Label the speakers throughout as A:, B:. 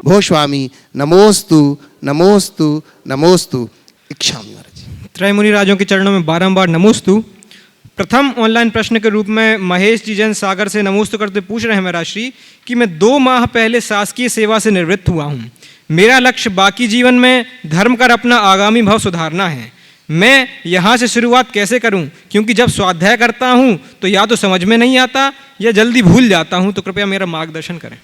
A: भो स्वामी नमोस्तु नमोस्तु नमोस्तु। इच्छामि महाराज।
B: त्रय मुनि राजों के चरणों में बारंबार नमोस्तु। प्रथम ऑनलाइन प्रश्न के रूप में महेश जी जैन सागर से नमोस्तु करते पूछ रहे हैं महाराज श्री कि मैं 2 माह पहले शासकीय सेवा से निवृत्त हुआ हूँ। मेरा लक्ष्य बाकी जीवन में धर्म कर अपना आगामी भाव सुधारना है। मैं यहाँ से शुरुआत कैसे करूँ, क्योंकि जब स्वाध्याय करता हूँ तो या तो समझ में नहीं आता या जल्दी भूल जाता हूँ, तो कृपया मेरा मार्गदर्शन करें।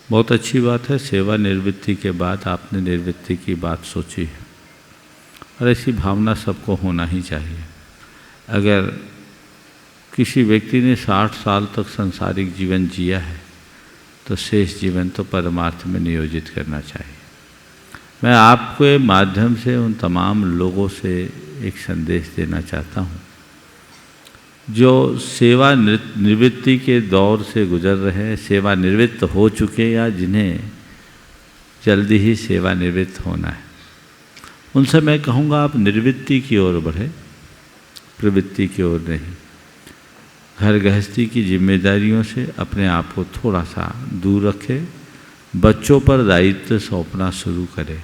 C: बहुत अच्छी बात है, सेवा निवृत्ति के बाद आपने निवृत्ति की बात सोची है और ऐसी भावना सबको होना ही चाहिए। अगर किसी व्यक्ति ने 60 साल तक सांसारिक जीवन जिया है तो शेष जीवन तो परमार्थ में नियोजित करना चाहिए। मैं आपके माध्यम से उन तमाम लोगों से एक संदेश देना चाहता हूँ जो सेवा निवृत्ति के दौर से गुजर रहे हैं, सेवा निवृत्त हो चुके या जिन्हें जल्दी ही सेवा निवृत्त होना है। उनसे मैं कहूँगा आप निवृत्ति की ओर बढ़े, प्रवृत्ति की ओर नहीं। घर गृहस्थी की जिम्मेदारियों से अपने आप को थोड़ा सा दूर रखें, बच्चों पर दायित्व सौंपना शुरू करें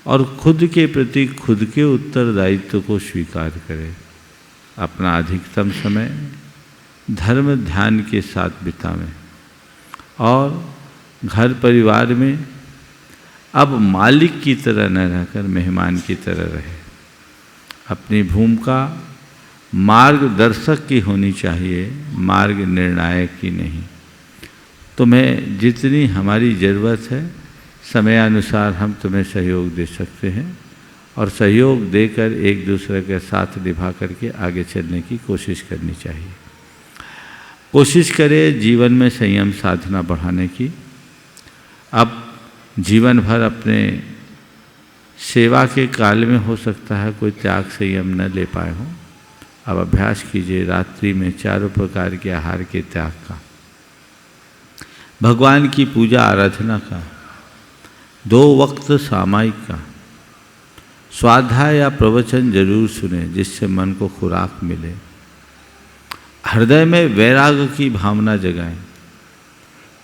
C: और खुद के प्रति खुद के उत्तरदायित्व को स्वीकार करें। अपना अधिकतम समय धर्म ध्यान के साथ बितावें और घर परिवार में अब मालिक की तरह न रहकर मेहमान की तरह रहे। अपनी भूमिका मार्गदर्शक की होनी चाहिए, मार्ग निर्णायक की नहीं। तुम्हें जितनी हमारी ज़रूरत है समयानुसार हम तुम्हें सहयोग दे सकते हैं और सहयोग देकर एक दूसरे के साथ निभा करके आगे चलने की कोशिश करनी चाहिए। कोशिश करें जीवन में संयम साधना बढ़ाने की। अब जीवन भर अपने सेवा के काल में हो सकता है कोई त्याग संयम न ले पाए हों। अब अभ्यास कीजिए रात्रि में 4 प्रकार के आहार के त्याग का, भगवान की पूजा आराधना का, 2 वक्त सामायिक का, स्वाध्याय या प्रवचन जरूर सुने जिससे मन को खुराक मिले। हृदय में वैराग्य की भावना जगाएं।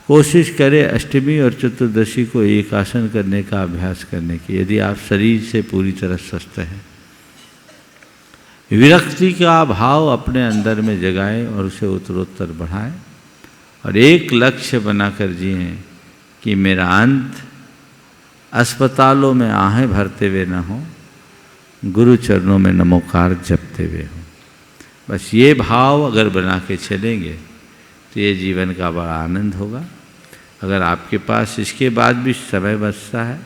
C: कोशिश करें अष्टमी और चतुर्दशी को एकासन करने का अभ्यास करने की, यदि आप शरीर से पूरी तरह स्वस्थ हैं। विरक्ति का भाव अपने अंदर में जगाएं और उसे उत्तरोत्तर बढ़ाएं और एक लक्ष्य बनाकर जिएं कि मेरा अंत अस्पतालों में आहें भरते हुए न हो, गुरु चरणों में नमोकार जपते हुए हो। बस ये भाव अगर बना के चलेंगे तो ये जीवन का बड़ा आनंद होगा। अगर आपके पास इसके बाद भी समय बचता है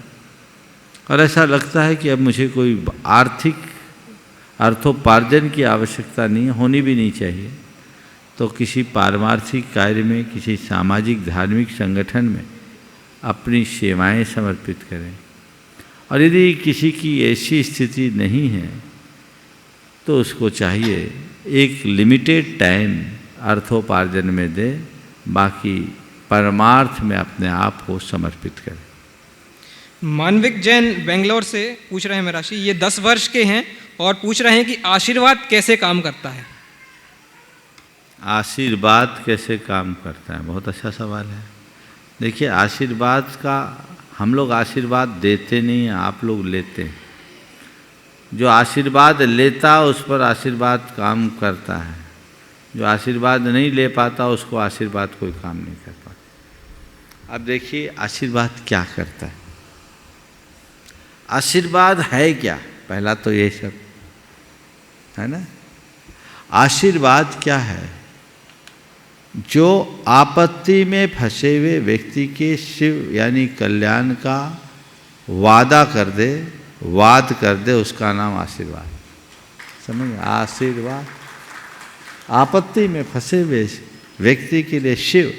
C: और ऐसा लगता है कि अब मुझे कोई आर्थिक अर्थोपार्जन की आवश्यकता नहीं, होनी भी नहीं चाहिए, तो किसी पारमार्थिक कार्य में, किसी सामाजिक धार्मिक संगठन में अपनी सेवाएं समर्पित करें। और यदि किसी की ऐसी स्थिति नहीं है तो उसको चाहिए एक लिमिटेड टाइम अर्थोपार्जन में दे, बाकी परमार्थ में अपने आप को समर्पित करें।
B: मानविक जैन बेंगलोर से पूछ रहे हैं मेरा राशि, ये 10 वर्ष के हैं और पूछ रहे हैं कि आशीर्वाद कैसे काम करता है।
C: आशीर्वाद कैसे काम करता है, बहुत अच्छा सवाल है। देखिए, आशीर्वाद का हम लोग आशीर्वाद देते नहीं हैं, आप लोग लेते हैं। जो आशीर्वाद लेता उस पर आशीर्वाद काम करता है, जो आशीर्वाद नहीं ले पाता उसको आशीर्वाद कोई काम नहीं कर पाता। अब देखिए आशीर्वाद क्या करता है। आशीर्वाद है क्या, पहला तो ये सब है ना। आशीर्वाद क्या है? जो आपत्ति में फंसे हुए व्यक्ति के शिव यानी कल्याण का वादा कर दे, वाद कर दे, उसका नाम आशीर्वाद। समझ? आशीर्वाद आपत्ति में फंसे हुए व्यक्ति के लिए शिव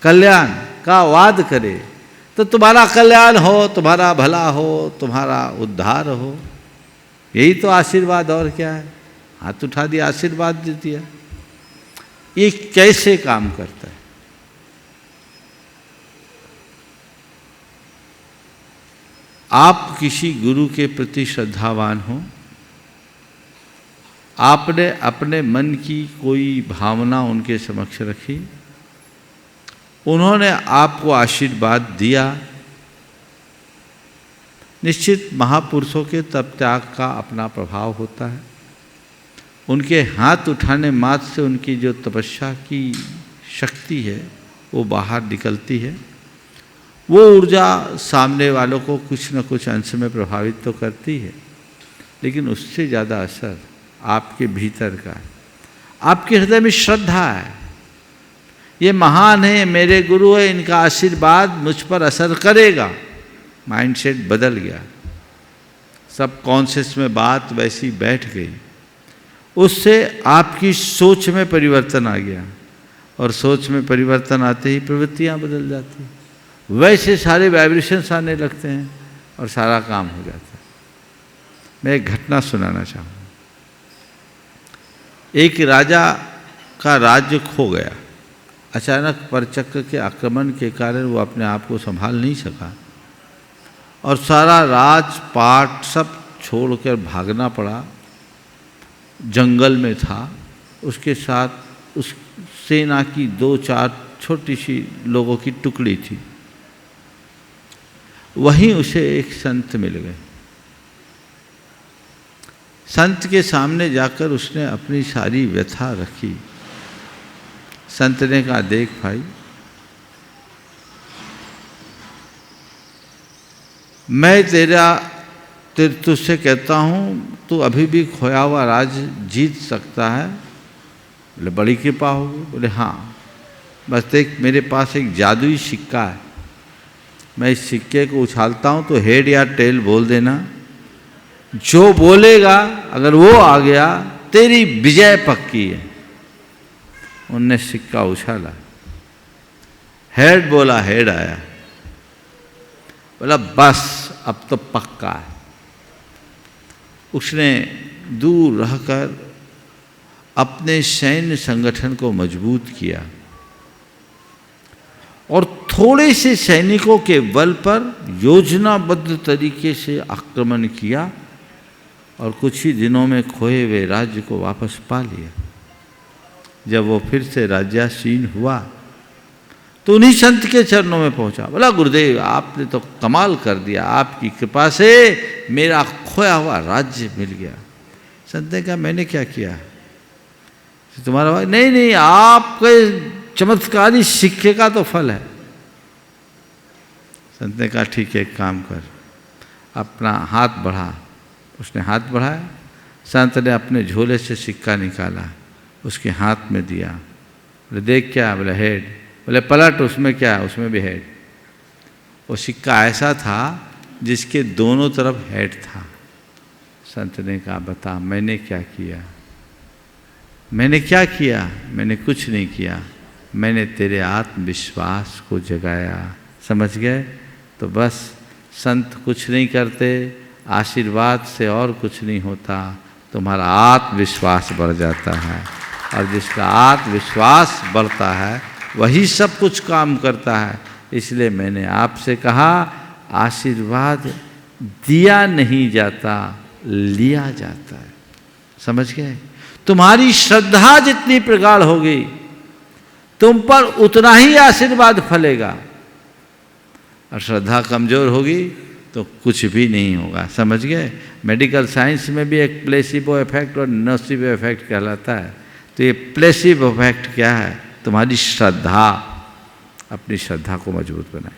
C: कल्याण का वाद करे तो तुम्हारा कल्याण हो, तुम्हारा भला हो, तुम्हारा उद्धार हो, यही तो आशीर्वाद। और क्या है? हाथ उठा दिया, आशीर्वाद दे दिया। ये कैसे काम करता है? आप किसी गुरु के प्रति श्रद्धावान हो, आपने अपने मन की कोई भावना उनके समक्ष रखी, उन्होंने आपको आशीर्वाद दिया, निश्चित महापुरुषों के तप त्याग का अपना प्रभाव होता है। उनके हाथ उठाने मात्र से उनकी जो तपस्या की शक्ति है वो बाहर निकलती है। वो ऊर्जा सामने वालों को कुछ न कुछ अंश में प्रभावित तो करती है, लेकिन उससे ज़्यादा असर आपके भीतर का है। आपके हृदय में श्रद्धा है, ये महान है, मेरे गुरु है, इनका आशीर्वाद मुझ पर असर करेगा। माइंडसेट बदल गया, सब कॉन्शियस में बात वैसी बैठ गई, उससे आपकी सोच में परिवर्तन आ गया, और सोच में परिवर्तन आते ही प्रवृत्तियाँ बदल जाती हैं, वैसे सारे वाइब्रेशंस आने लगते हैं और सारा काम हो जाता है। मैं एक घटना सुनाना चाहूँगा। एक राजा का राज्य खो गया। अचानक परचक्र के आक्रमण के कारण वो अपने आप को संभाल नहीं सका और सारा राजपाट सब छोड़कर भागना पड़ा। जंगल में था, उसके साथ उस सेना की 2-4 छोटी सी लोगों की टुकड़ी थी। वहीं उसे एक संत मिल गए। संत के सामने जाकर उसने अपनी सारी व्यथा रखी। संत ने कहा, देख भाई, मैं तुझसे कहता हूँ तू अभी भी खोया हुआ राज जीत सकता है। बोले बड़ी कृपा होगी। बोले हाँ, बस देख मेरे पास एक जादुई सिक्का है, मैं इस सिक्के को उछालता हूँ तो हेड या टेल बोल देना, जो बोलेगा अगर वो आ गया तेरी विजय पक्की है। उनने सिक्का उछाला, हेड बोला, हेड आया। बोला बस अब तो पक्का है। उसने दूर रहकर अपने सैन्य संगठन को मजबूत किया और थोड़े से सैनिकों के बल पर योजनाबद्ध तरीके से आक्रमण किया और कुछ ही दिनों में खोए हुए राज्य को वापस पा लिया। जब वो फिर से राज्यासीन हुआ तो उन्हीं संत के चरणों में पहुंचा। बोला गुरुदेव, आपने तो कमाल कर दिया, आपकी कृपा से मेरा खोया हुआ राज्य मिल गया। संत ने कहा, मैंने क्या किया? तुम्हारा नहीं, आपके चमत्कारी सिक्के का तो फल है। संत ने कहा, ठीक है, एक काम कर, अपना हाथ बढ़ा। उसने हाथ बढ़ाया। संत ने अपने झोले से सिक्का निकाला, उसके हाथ में दिया। बोले देख क्या? बोले हेड। बोले पलट, उसमें क्या? उसमें भी हेड। वो सिक्का ऐसा था जिसके दोनों तरफ हेड था। संत ने कहा, बता मैंने क्या किया? मैंने क्या किया? मैंने कुछ नहीं किया, मैंने तेरे आत्मविश्वास को जगाया। समझ गए? तो बस संत कुछ नहीं करते, आशीर्वाद से और कुछ नहीं होता, तुम्हारा आत्मविश्वास बढ़ जाता है, और जिसका आत्मविश्वास बढ़ता है वही सब कुछ काम करता है। इसलिए मैंने आपसे कहा, आशीर्वाद दिया नहीं जाता, लिया जाता है। समझ गए? तुम्हारी श्रद्धा जितनी प्रगाढ़ होगी तुम पर उतना ही आशीर्वाद फलेगा, और श्रद्धा कमजोर होगी तो कुछ भी नहीं होगा। समझ गए? मेडिकल साइंस में भी एक प्लेसिबो इफेक्ट और नोसिबो इफेक्ट कहलाता है। तो ये प्लेसिबो इफेक्ट क्या है? तुम्हारी श्रद्धा, अपनी श्रद्धा को मजबूत बनाए।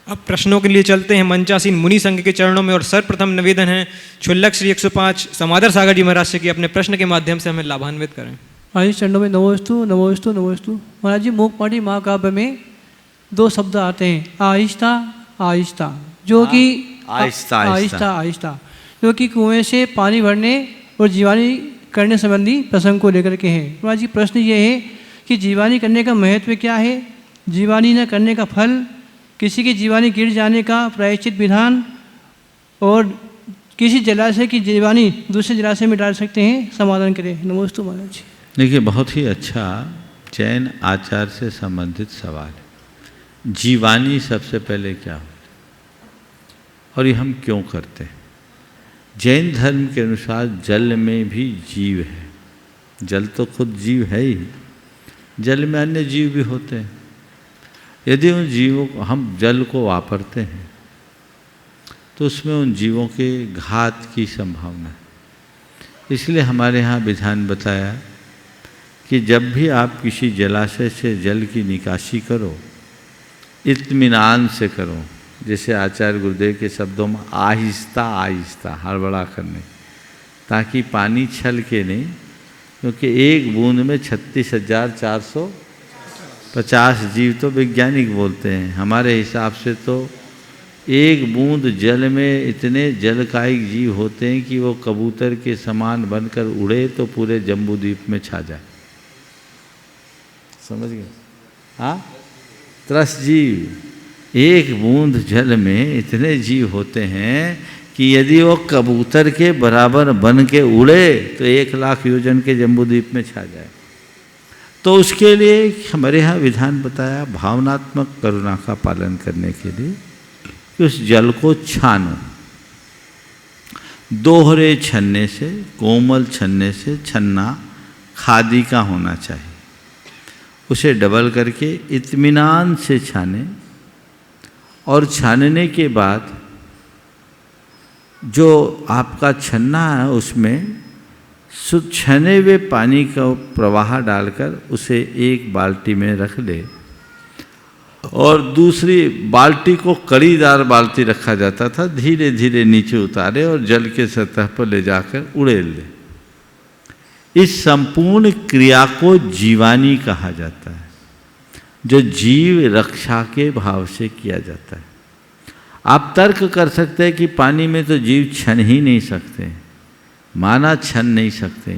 B: अब प्रश्नों के लिए चलते हैं मंचासीन मुनि संघ के चरणों में, और सर्वप्रथम निवेदन है क्षुल्लक श्री 105 समादर सागर जी महाराज से कि अपने प्रश्न के माध्यम से हमें लाभान्वित करें।
D: महाराज चरणों में नमोस्तु नमोस्तु नमोस्तु। महाराज जी, मूकपाटी महाकाव्य में 2 शब्द आते हैं, आहिस्ता आहिस्ता, जो कि
C: आहिस्ता
D: आहिस्ता, जो कि कुएं से पानी भरने और जीवानी करने संबंधी प्रसंग को लेकर के हैं। महाराज जी, प्रश्न ये है कि जीवानी करने का महत्व क्या है, जीवानी न करने का फल, किसी की जीवानी गिर जाने का प्रायश्चित विधान, और किसी जलाशय की जीवानी दूसरे जलाशय में डाल सकते हैं, समाधान करें। नमोस्तु महाराज जी।
C: देखिए, बहुत ही अच्छा जैन आचार से संबंधित सवाल है। जीवानी सबसे पहले क्या होती और ये हम क्यों करते हैं? जैन धर्म के अनुसार जल में भी जीव है। जल तो खुद जीव है ही, जल में अन्य जीव भी होते हैं। यदि उन जीवों को हम जल को वापरते हैं तो उसमें उन जीवों के घात की संभावना है। इसलिए हमारे यहाँ विधान बताया कि जब भी आप किसी जलाशय से जल की निकासी करो, इत्मीनान से करो, जैसे आचार्य गुरुदेव के शब्दों में आहिस्ता आहिस्ता, हड़बड़ा करने, ताकि पानी छल के नहीं, क्योंकि एक बूंद में 36,450 जीव तो वैज्ञानिक बोलते हैं। हमारे हिसाब से तो एक बूंद जल में इतने जलकायिक जीव होते हैं कि वो कबूतर के समान बनकर उड़े तो पूरे जम्बूद्वीप में छा जाए। समझ गए? हाँ, 10 जीव, एक बूंद जल में इतने जीव होते हैं कि यदि वो कबूतर के बराबर बन के उड़े तो 1,00,000 योजन के जम्बूद्वीप में छा जाए। तो उसके लिए हमारे यहाँ विधान बताया भावनात्मक करुणा का पालन करने के लिए कि उस जल को छानो, दोहरे छन्ने से, कोमल छन्ने से छन्ना खादी का होना चाहिए। उसे डबल करके इत्मीनान से छाने, और छानने के बाद जो आपका छन्ना है उसमें शुद्ध छने हुए पानी का प्रवाह डालकर उसे एक बाल्टी में रख ले, और दूसरी बाल्टी को कड़ीदार बाल्टी रखा जाता था, धीरे धीरे नीचे उतारे और जल के सतह पर ले जाकर उड़ेल ले। इस संपूर्ण क्रिया को जीवानी कहा जाता है, जो जीव रक्षा के भाव से किया जाता है। आप तर्क कर सकते हैं कि पानी में तो जीव छन ही नहीं सकते, माना छन नहीं सकते,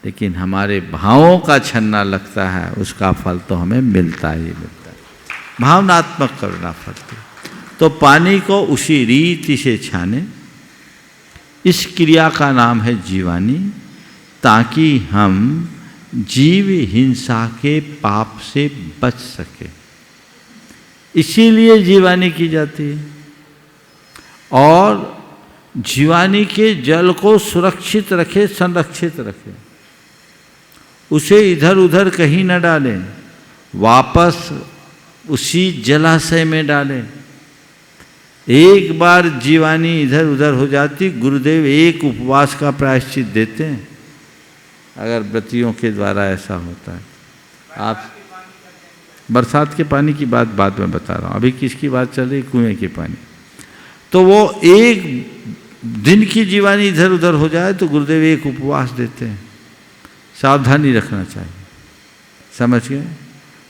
C: लेकिन हमारे भावों का छनना लगता है, उसका फल तो हमें मिलता ही मिलता है, भावनात्मक करुणा फल। तो पानी को उसी रीति से छाने, इस क्रिया का नाम है जीवानी, ताकि हम जीव हिंसा के पाप से बच सके। इसीलिए जीवानी की जाती है, और जीवानी के जल को सुरक्षित रखे, संरक्षित रखे, उसे इधर उधर कहीं न डालें, वापस उसी जलाशय में डालें। एक बार जीवानी इधर उधर हो जाती, गुरुदेव एक उपवास का प्रायश्चित देते हैं, अगर व्रतियों के द्वारा ऐसा होता है। आप बरसात के पानी की बात बाद में बता रहा हूँ, अभी किसकी बात चल रही? कुएं के पानी। तो वो एक दिन की जीवानी इधर उधर हो जाए तो गुरुदेव एक उपवास देते हैं, सावधानी रखना चाहिए। समझ गए?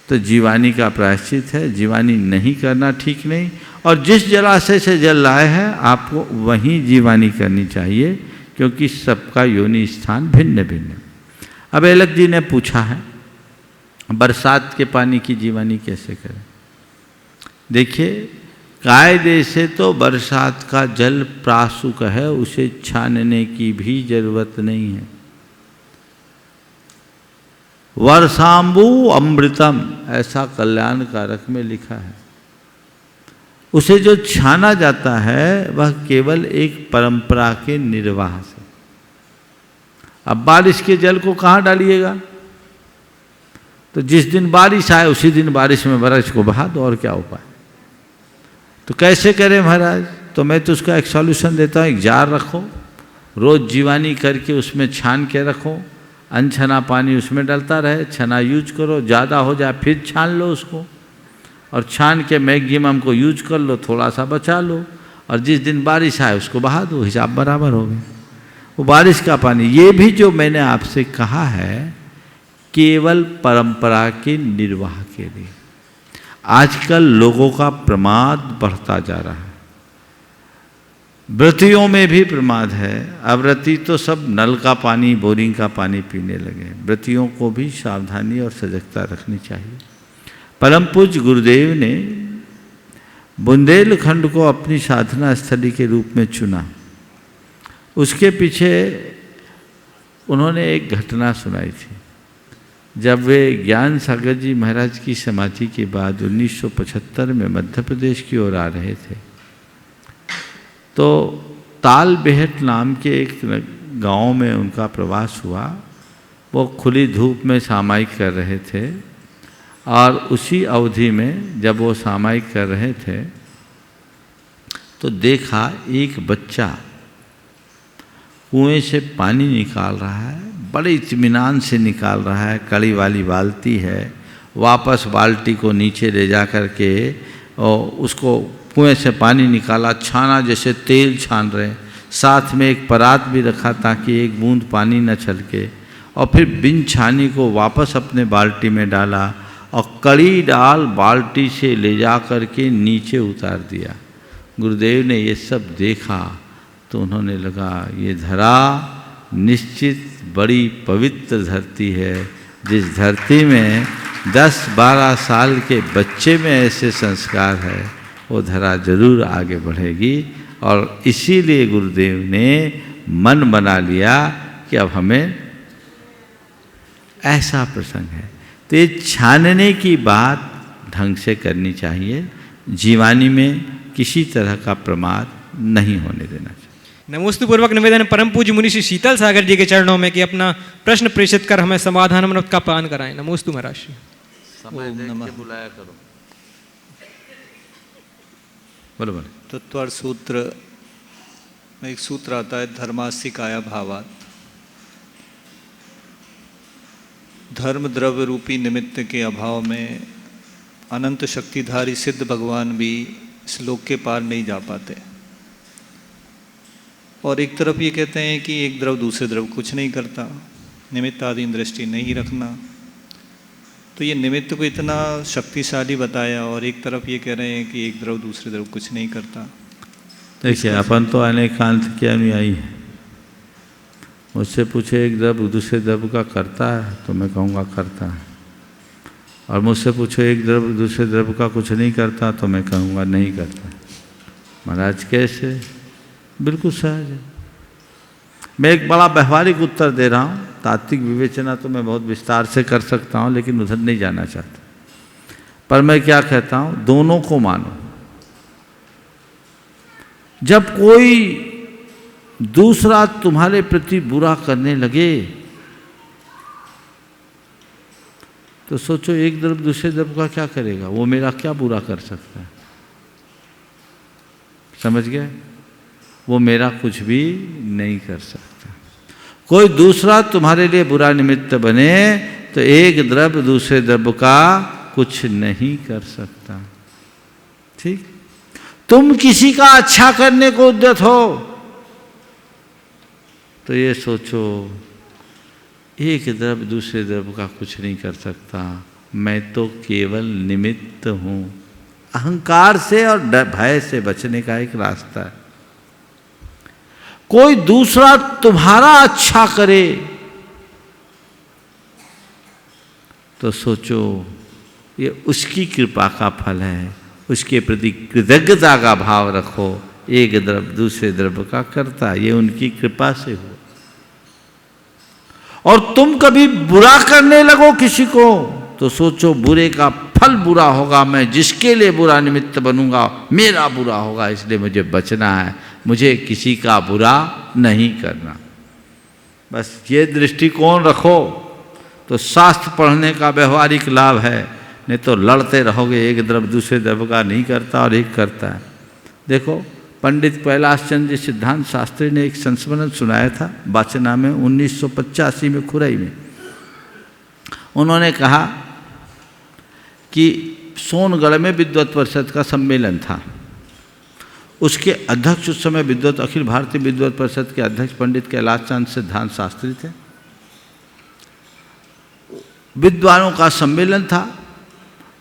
C: तो जीवानी का प्रायश्चित है, जीवानी नहीं करना ठीक नहीं, और जिस जलाशय से जल लाए हैं आपको वहीं जीवानी करनी चाहिए, क्योंकि सबका योनि स्थान भिन्न भिन्न है। अब अलग जी ने पूछा है बरसात के पानी की जीवानी कैसे करें। देखिए, कायदे से तो बरसात का जल प्रासुक है, उसे छानने की भी जरूरत नहीं है। वर्षांबु अमृतम, ऐसा कल्याण कारक में लिखा है। उसे जो छाना जाता है वह केवल एक परंपरा के निर्वाह से। अब बारिश के जल को कहाँ डालिएगा? तो जिस दिन बारिश आए उसी दिन बारिश में बारिश को बहा दो, और क्या उपाय? तो कैसे करें महाराज? तो मैं तो उसका एक सॉल्यूशन देता हूँ, एक जार रखो, रोज जीवानी करके उसमें छान के रखो, अनछना पानी उसमें डलता रहे, छना यूज करो, ज़्यादा हो जाए फिर छान लो उसको, और छान के मैक्सिमम को यूज कर लो, थोड़ा सा बचा लो, और जिस दिन बारिश आए उसको बहा दो, हिसाब बराबर हो गया। वो बारिश का पानी, ये भी जो मैंने आपसे कहा है केवल परंपरा के निर्वाह के लिए। आजकल लोगों का प्रमाद बढ़ता जा रहा है, व्रतियों में भी प्रमाद है। अव्रती तो सब नल का पानी, बोरिंग का पानी पीने लगे। व्रतियों को भी सावधानी और सजगता रखनी चाहिए। परम पूज्य गुरुदेव ने बुंदेलखंड को अपनी साधना स्थली के रूप में चुना। उसके पीछे उन्होंने एक घटना सुनाई थी। जब वे ज्ञान सागर जी महाराज की समाधि के बाद 1975 में मध्य प्रदेश की ओर आ रहे थे, तो ताल बेहट नाम के एक गांव में उनका प्रवास हुआ। वो खुली धूप में सामायिक कर रहे थे, और उसी अवधि में जब वो सामायिक कर रहे थे तो देखा एक बच्चा कुएं से पानी निकाल रहा है, बड़े इत्मीनान से निकाल रहा है, कड़ी वाली बाल्टी है, वापस बाल्टी को नीचे ले जा कर के और उसको कुएं से पानी निकाला, छाना जैसे तेल छान रहे, साथ में एक परात भी रखा ताकि एक बूंद पानी न छलके, और फिर बिन छानी को वापस अपने बाल्टी में डाला और कड़ी डाल बाल्टी से ले जा कर के नीचे उतार दिया। गुरुदेव ने ये सब देखा तो उन्होंने लगा ये धरा निश्चित बड़ी पवित्र धरती है, जिस धरती में 10-12 साल के बच्चे में ऐसे संस्कार है वो धरा जरूर आगे बढ़ेगी। और इसीलिए गुरुदेव ने मन बना लिया कि अब हमें ऐसा प्रसंग है तो ये छानने की बात ढंग से करनी चाहिए, जीवानी में किसी तरह का प्रमाद नहीं होने देना चाहिए।
B: नमोस्तु पूर्वक निवेदन परम पूज्य मुनि श्री शीतल सागर जी के चरणों में कि अपना प्रश्न प्रेषित कर हमें समाधान अमृत का पान कराएं। नमोस्तु महाराज श्री।
C: समय देख के बुलाया करो। बोलो बोलो।
E: तत्वार्थ सूत्र में एक सूत्र आता है, धर्मास्ति काया भावात। धर्म द्रव्य रूपी निमित्त के अभाव में अनंत शक्तिधारी सिद्ध भगवान भी इस लोक के पार नहीं जा पाते। और एक तरफ ये कहते हैं कि एक द्रव दूसरे द्रव कुछ नहीं करता, निमित्त आदि दृष्टि नहीं रखना। तो ये निमित्त को इतना शक्तिशाली बताया और एक तरफ ये कह रहे हैं कि एक द्रव दूसरे द्रव कुछ नहीं करता।
C: देखिए अपन तो अनेकांत के अनुयायी हैं। मुझसे पूछे एक द्रव्य दूसरे द्रव्य का करता है तो मैं कहूँगा करता है, और मुझसे पूछो एक द्रव्य दूसरे द्रव्य का कुछ नहीं करता तो मैं कहूँगा नहीं करता। महाराज कैसे? बिल्कुल सहज है। मैं एक बड़ा व्यवहारिक उत्तर दे रहा हूँ, तात्विक विवेचना तो मैं बहुत विस्तार से कर सकता हूँ लेकिन उधर नहीं जाना चाहता। पर मैं क्या कहता हूँ, दोनों को मानो। जब कोई दूसरा तुम्हारे प्रति बुरा करने लगे तो सोचो एक द्रव्य दूसरे द्रव्य का क्या करेगा, वो मेरा क्या बुरा कर सकता है। समझ गए? वो मेरा कुछ भी नहीं कर सकता। कोई दूसरा तुम्हारे लिए बुरा निमित्त बने तो एक द्रव्य दूसरे द्रव्य का कुछ नहीं कर सकता। ठीक? तुम किसी का अच्छा करने को उद्यत हो तो ये सोचो एक द्रव्य दूसरे द्रव्य का कुछ नहीं कर सकता, मैं तो केवल निमित्त हूं। अहंकार से और भय से बचने का एक रास्ता है। कोई दूसरा तुम्हारा अच्छा करे तो सोचो ये उसकी कृपा का फल है, उसके प्रति कृतज्ञता का भाव रखो। एक द्रव्य दूसरे द्रव्य का करता, ये उनकी कृपा से हो। और तुम कभी बुरा करने लगो किसी को तो सोचो बुरे का फल बुरा होगा, मैं जिसके लिए बुरा निमित्त बनूंगा मेरा बुरा होगा, इसलिए मुझे बचना है, मुझे किसी का बुरा नहीं करना। बस ये दृष्टिकोण रखो तो शास्त्र पढ़ने का व्यवहारिक लाभ है, नहीं तो लड़ते रहोगे एक द्रव्य दूसरे द्रव्य का नहीं करता और एक करता है। देखो पंडित कैलाश चंद्र सिद्धांत शास्त्री ने एक संस्मरण सुनाया था वाचना में 1985 में खुरई में। उन्होंने कहा कि सोनगढ़ में विद्वत परिषद का सम्मेलन था। उसके अध्यक्ष उस समय विद्वत अखिल भारतीय विद्वत परिषद के अध्यक्ष पंडित कैलाश चंद्र सिद्धांत शास्त्री थे। विद्वानों का सम्मेलन था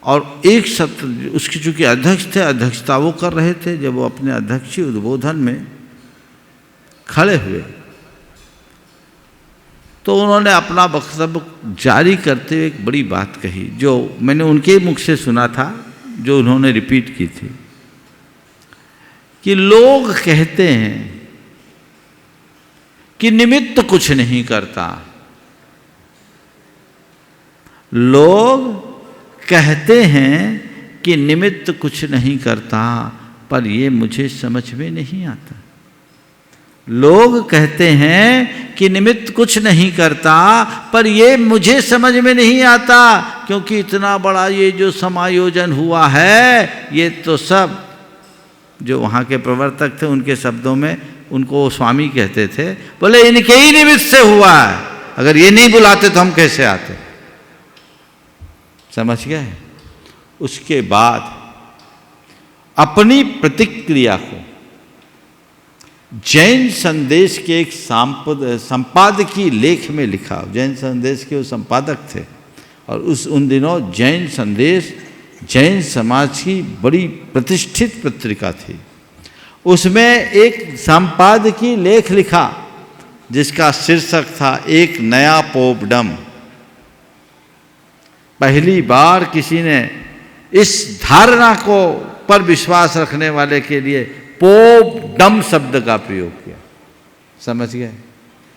C: और एक सत्र उसके चूँकि अध्यक्ष थे, अध्यक्षता वो कर रहे थे। जब वो अपने अध्यक्षीय उद्बोधन में खड़े हुए तो उन्होंने अपना वक्तव्य जारी करते हुए एक बड़ी बात कही जो मैंने उनके मुख से सुना था, जो उन्होंने रिपीट की थी कि लोग कहते हैं कि निमित्त कुछ नहीं करता। लोग कहते हैं कि निमित्त कुछ नहीं करता, पर ये मुझे समझ में नहीं आता। लोग कहते हैं कि निमित्त कुछ नहीं करता, पर ये मुझे समझ में नहीं आता, क्योंकि इतना बड़ा ये जो समायोजन हुआ है ये तो सब जो वहाँ के प्रवर्तक थे, उनके शब्दों में उनको स्वामी कहते थे, बोले इनके ही निमित्त से हुआ है, अगर ये नहीं बुलाते तो हम कैसे आते। समझ गए। उसके बाद अपनी प्रतिक्रिया को जैन संदेश के एक संपादकीय लेख में लिखा। जैन संदेश के वो संपादक थे और उन दिनों जैन संदेश जैन समाज की बड़ी प्रतिष्ठित पत्रिका थी। उसमें एक संपादकीय लेख लिखा जिसका शीर्षक था एक नया पोपडम। पहली बार किसी ने इस धारणा को पर विश्वास रखने वाले के लिए पोपडम शब्द का प्रयोग किया। समझ गए।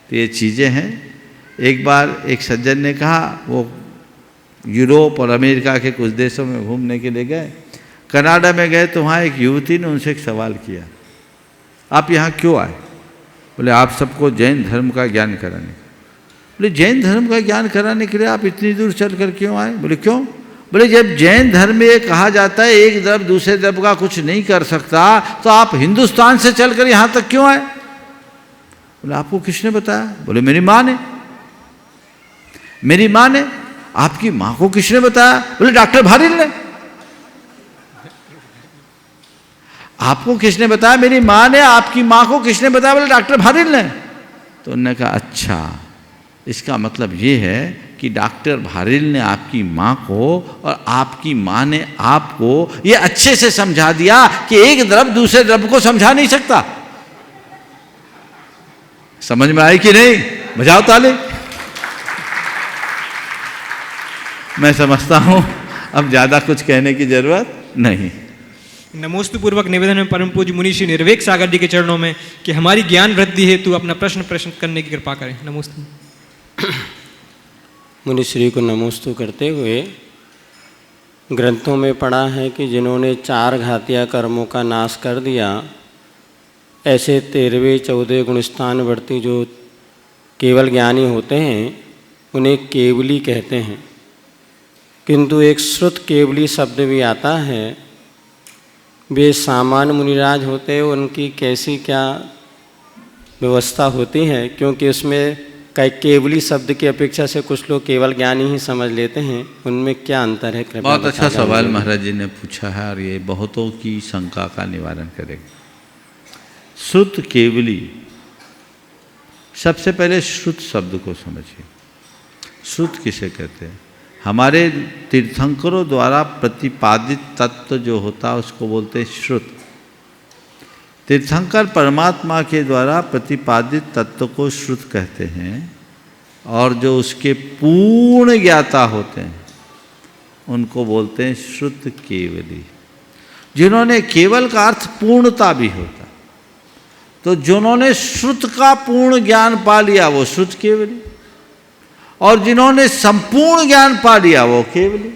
C: तो ये चीज़ें हैं। एक बार एक सज्जन ने कहा, वो यूरोप और अमेरिका के कुछ देशों में घूमने के लिए गए, कनाडा में गए तो वहाँ एक युवती ने उनसे एक सवाल किया, आप यहाँ क्यों आए? बोले आप सबको जैन धर्म का ज्ञान कराने। बोले जैन धर्म का ज्ञान कराने के लिए आप इतनी दूर चल कर क्यों आए? बोले क्यों? बोले जब जैन धर्म में ये कहा जाता है एक द्रव्य दूसरे द्रव्य का कुछ नहीं कर सकता, तो आप हिंदुस्तान से चलकर यहाँ तक क्यों आए? बोले आपको किसने बताया? बोले मेरी माँ ने। मेरी माँ ने? आपकी माँ को किसने बताया? बोले डॉक्टर भारिल ने। आपको किसने बताया? मेरी माँ ने। आपकी माँ को किसने बताया? बोले डॉक्टर भारिल ने। तो उन्होंने कहा अच्छा, इसका मतलब ये है कि डॉक्टर भारिल ने आपकी माँ को और आपकी माँ ने आपको ये अच्छे से समझा दिया कि एक द्रव्य दूसरे द्रव्य को समझा नहीं सकता। समझ में आई कि नहीं? बजाओ ताली। मैं समझता हूं अब ज्यादा कुछ कहने की जरूरत नहीं।
B: नमोस्तु पूर्वक निवेदन में परम पूज्य मुनि श्री निर्वेक सागर जी के चरणों में कि हमारी ज्ञान वृद्धि हेतु अपना प्रश्न करने की कृपा करें। नमोस्तु।
F: मुनि श्री को नमोस्तु करते हुए, ग्रंथों में पढ़ा है कि जिन्होंने 4 घातिया कर्मों का नाश कर दिया, ऐसे 13वें 14 गुणस्थानवर्ती जो केवल ज्ञानी होते हैं उन्हें केवली कहते हैं। किंतु एक श्रुत केवली शब्द भी आता है। वे सामान्य मुनिराज होते हैं, उनकी कैसी क्या व्यवस्था होती है? क्योंकि उसमें कई केवली शब्द की अपेक्षा से कुछ लोग केवल ज्ञानी ही समझ लेते हैं, उनमें क्या अंतर है? कृपया
C: बहुत अच्छा सवाल महाराज जी ने पूछा है और ये बहुतों की शंका का निवारण करेगा। श्रुत केवली, सबसे पहले श्रुत शब्द को समझिए। श्रुत किसे कहते हैं? हमारे तीर्थंकरों द्वारा प्रतिपादित तत्व जो होता है उसको बोलते हैं श्रुत। तीर्थंकर परमात्मा के द्वारा प्रतिपादित तत्व को श्रुत कहते हैं और जो उसके पूर्ण ज्ञाता होते हैं उनको बोलते हैं श्रुत केवली। जिन्होंने केवल का अर्थ पूर्णता भी होता, तो जिन्होंने श्रुत का पूर्ण ज्ञान पा लिया वो श्रुत केवली, और जिन्होंने संपूर्ण ज्ञान पा लिया वो केवली।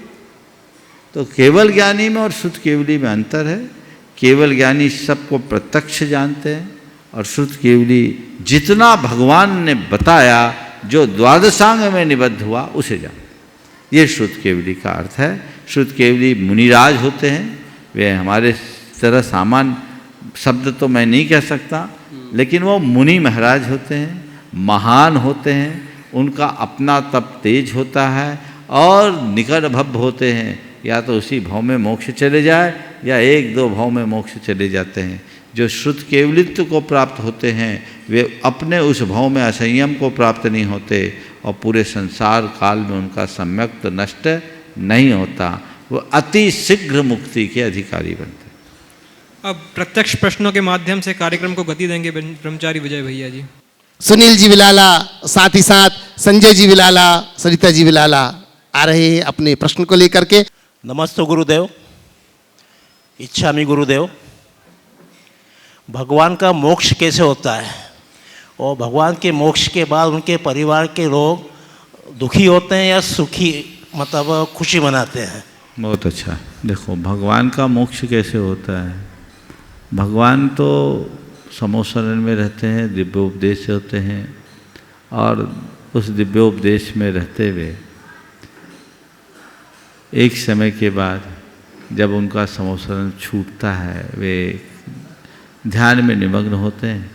C: तो केवल ज्ञानी में और श्रुत केवली में अंतर है। केवल ज्ञानी सबको प्रत्यक्ष जानते हैं और श्रुत केवली जितना भगवान ने बताया, जो द्वादशांग में निबद्ध हुआ, उसे जानते। ये श्रुत केवली का अर्थ है। श्रुत केवली मुनिराज होते हैं। वे हमारे तरह सामान्य शब्द तो मैं नहीं कह सकता, लेकिन वो मुनि महाराज होते हैं, महान होते हैं। उनका अपना तप तेज होता है और निकट भव होते हैं। या तो उसी भाव में मोक्ष चले जाए या 1-2 भाव में मोक्ष चले जाते हैं। जो श्रुत केवलित्व को प्राप्त होते हैं वे अपने उस भाव में असंयम को प्राप्त नहीं होते और पूरे संसार काल में उनका सम्यक तो नष्ट नहीं होता। वो अति शीघ्र मुक्ति के अधिकारी बनते हैं।
B: अब प्रत्यक्ष प्रश्नों के माध्यम से कार्यक्रम को गति देंगे ब्रह्मचारी विजय भैया जी।
A: सुनील जी विलाला, साथ ही साथ संजय जी विलाला, सरिता जी विलाला आ रहे हैं अपने प्रश्न को लेकर के।
G: नमस्ते गुरुदेव। इच्छामि गुरुदेव। भगवान का मोक्ष कैसे होता है और भगवान के मोक्ष के बाद उनके परिवार के लोग दुखी होते हैं या सुखी, मतलब खुशी मनाते हैं?
C: बहुत अच्छा। देखो भगवान का मोक्ष कैसे होता है। भगवान तो समोसरण में रहते हैं, दिव्योपदेश होते हैं और उस दिव्योपदेश में रहते हुए एक समय के बाद जब उनका समोसरण छूटता है, वे ध्यान में निमग्न होते हैं,